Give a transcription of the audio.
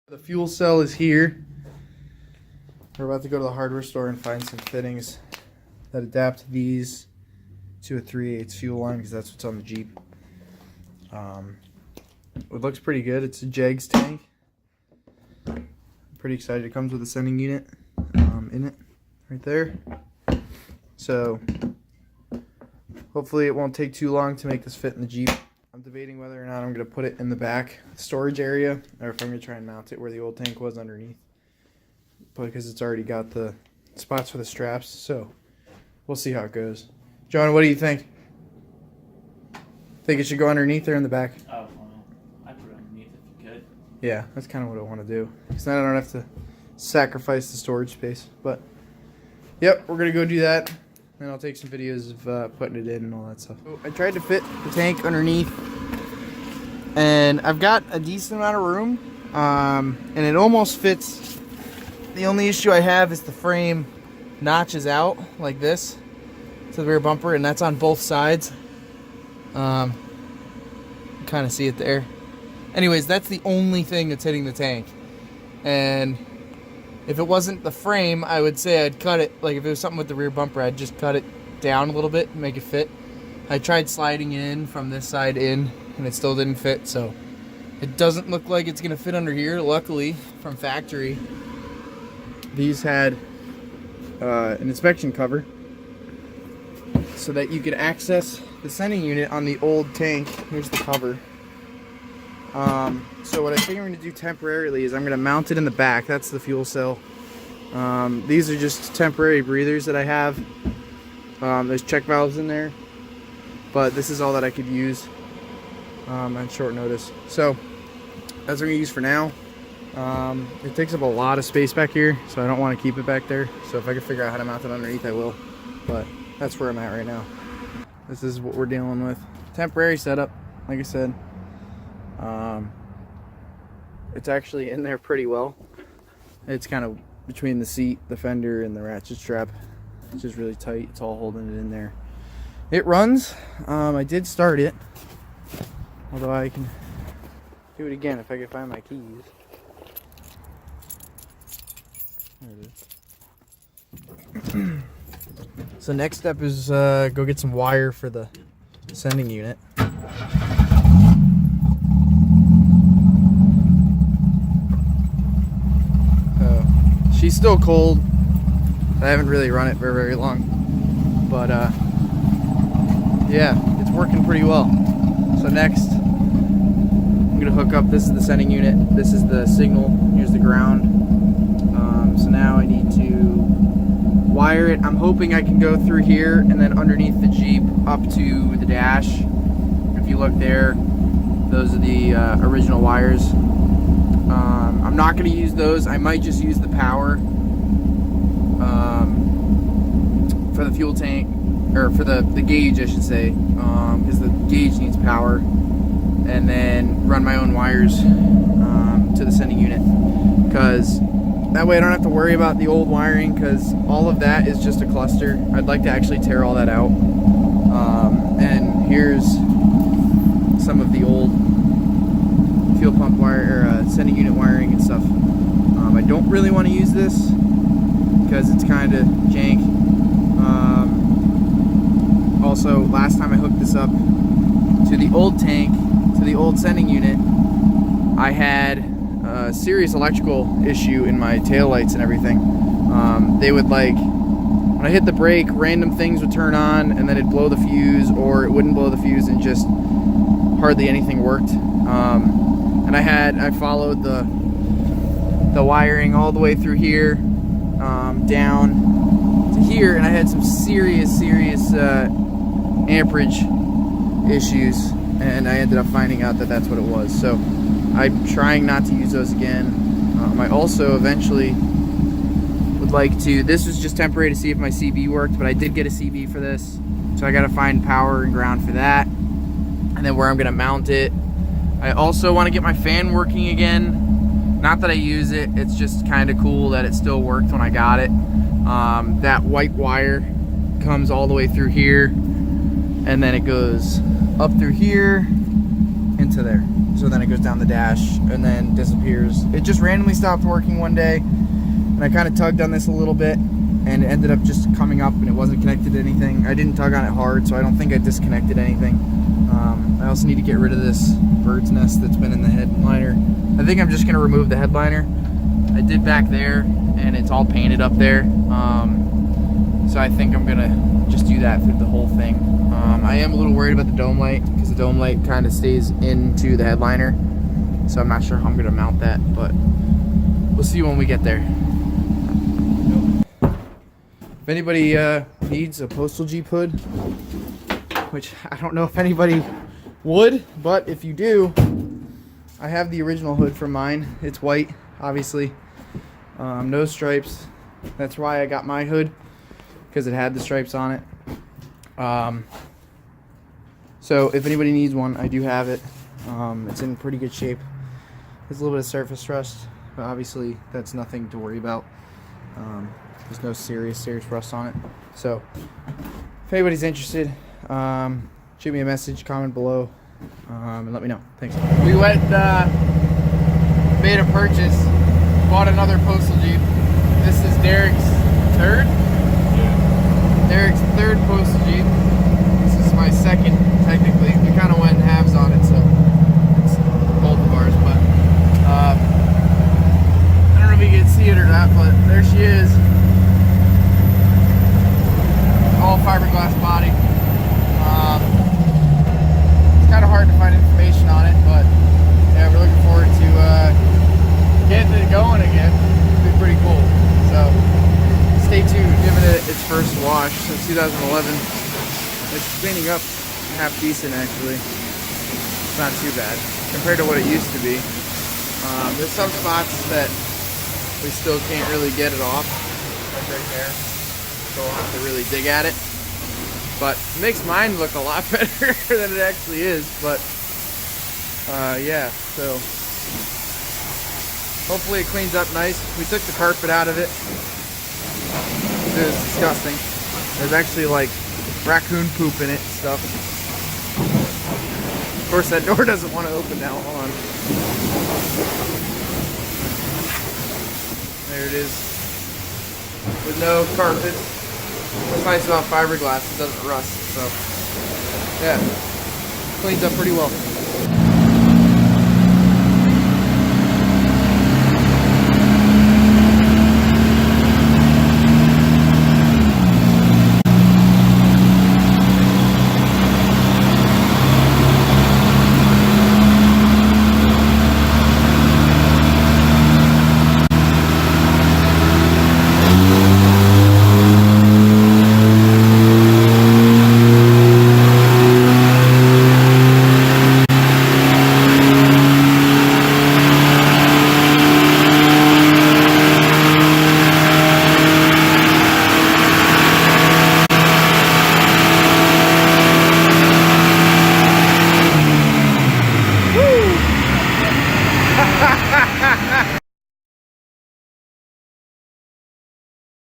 The fuel cell is here. We're about to go to the hardware store and find some fittings that adapt these to a 3/8 fuel line, because that's what's on the Jeep. It looks pretty good. It's a Jegs tank. I'm pretty excited. It comes with a sending unit in it right there. So hopefully it won't take too long to make this fit in the Jeep. I'm debating whether or not I'm going to put it in the back storage area, or if I'm going to try and mount it where the old tank was underneath, because it's already got the spots for the straps. So we'll see how it goes. John, what do you think? Think it should go underneath there in the back? Oh, well, I'd put it underneath if you could. Yeah, that's kind of what I want to do, because then I don't have to sacrifice the storage space. But yep, we're going to go do that. And I'll take some videos of putting it in and all that stuff. So I tried to fit the tank underneath, and I've got a decent amount of room, and it almost fits. The only issue I have is the frame notches out like this to the rear bumper, and that's on both sides. Kind of see it there. Anyways, that's the only thing that's hitting the tank, and if it wasn't the frame, I would say I'd cut it. Like if it was something with the rear bumper, I'd just cut it down a little bit and make it fit. I tried sliding in from this side in, and it still didn't fit. So it doesn't look like it's gonna fit under here. Luckily, from factory, these had an inspection cover so that you could access the sending unit on the old tank. Here's the cover. So what I think I'm going to do temporarily is I'm going to mount it in the back. That's the fuel cell. These are just temporary breathers that I have. There's check valves in there, but this is all that I could use on short notice. So that's what I'm going to use for now. It takes up a lot of space back here, so I don't want to keep it back there. So if I can figure out how to mount it underneath, I will. But that's where I'm at right now. This is what we're dealing with. Temporary setup, like I said. It's actually in there pretty well. It's kind of between the seat, the fender, and the ratchet strap. It's just really tight. It's all holding it in there. It runs. I did start it, although I can do it again if I can find my keys. There it is. So next step is go get some wire for the sending unit. She's still cold. I haven't really run it for very long, but yeah, it's working pretty well. So next, I'm gonna hook up. This is the sending unit. This is the signal. Here's the ground. So now I need to wire it. I'm hoping I can go through here and then underneath the Jeep up to the dash. If you look there, those are the original wires. I'm not going to use those. I might just use the power for the fuel tank, or for the gauge, I should say, because the gauge needs power, and then run my own wires to the sending unit, because that way I don't have to worry about the old wiring, because all of that is just a cluster. I'd like to actually tear all that out. And here's some of the old fuel pump wire, or sending unit wiring and stuff. I don't really want to use this because it's kind of jank. Also, last time I hooked this up to the old tank, to the old sending unit, I had a serious electrical issue in my taillights and everything. They would, like, when I hit the brake, random things would turn on and then it'd blow the fuse, or it wouldn't blow the fuse and just hardly anything worked. And I followed the wiring all the way through here, down to here, and I had some serious amperage issues, and I ended up finding out that that's what it was. So I'm trying not to use those again. I also eventually would like to, this was just temporary to see if my CB worked, but I did get a CB for this, so I got to find power and ground for that, and then where I'm going to mount it. I also want to get my fan working again. Not that I use it, it's just kind of cool that it still worked when I got it. That white wire comes all the way through here, and then it goes up through here, into there. So then it goes down the dash and then disappears. It just randomly stopped working one day, and I kind of tugged on this a little bit, and it ended up just coming up and it wasn't connected to anything. I didn't tug on it hard, so I don't think I disconnected anything. I also need to get rid of this bird's nest that's been in the headliner. I think I'm just going to remove the headliner. I did back there, and it's all painted up there. So I think I'm going to just do that through the whole thing. I am a little worried about the dome light, because the dome light kind of stays into the headliner. So I'm not sure how I'm going to mount that, but we'll see when we get there. If anybody needs a Postal Jeep hood, which I don't know if anybody would, but if you do, I have the original hood for mine. It's white, obviously, no stripes. That's why I got my hood, because it had the stripes on it. So if anybody needs one, I do have it. It's in pretty good shape. There's a little bit of surface rust, but obviously that's nothing to worry about. There's no serious rust on it. So if anybody's interested, shoot me a message, comment below, and let me know. Thanks. We went, made a purchase, bought another Postal Jeep. This is Derek's third? Yeah. Derek's third Postal Jeep. This is my second, technically. We kind of went in halves on it, so it's both of ours, but I don't know if you can see it or not, but there she is. All fiberglass body. It's kind of hard to find information on it, but yeah, we're looking forward to getting it going again. It'll be pretty cool. So stay tuned. Giving it its first wash since 2011. It's cleaning up half decent, actually. It's not too bad compared to what it used to be. There's some spots that we still can't really get it off, like right there. So we'll have to really dig at it. But it makes mine look a lot better than it actually is. But yeah, so hopefully it cleans up nice. We took the carpet out of it. It was disgusting. There's actually like raccoon poop in it and stuff. Of course that door doesn't want to open now. Hold on. There it is. With no carpet. What's nice about fiberglass, it doesn't rust, so yeah, cleans up pretty well.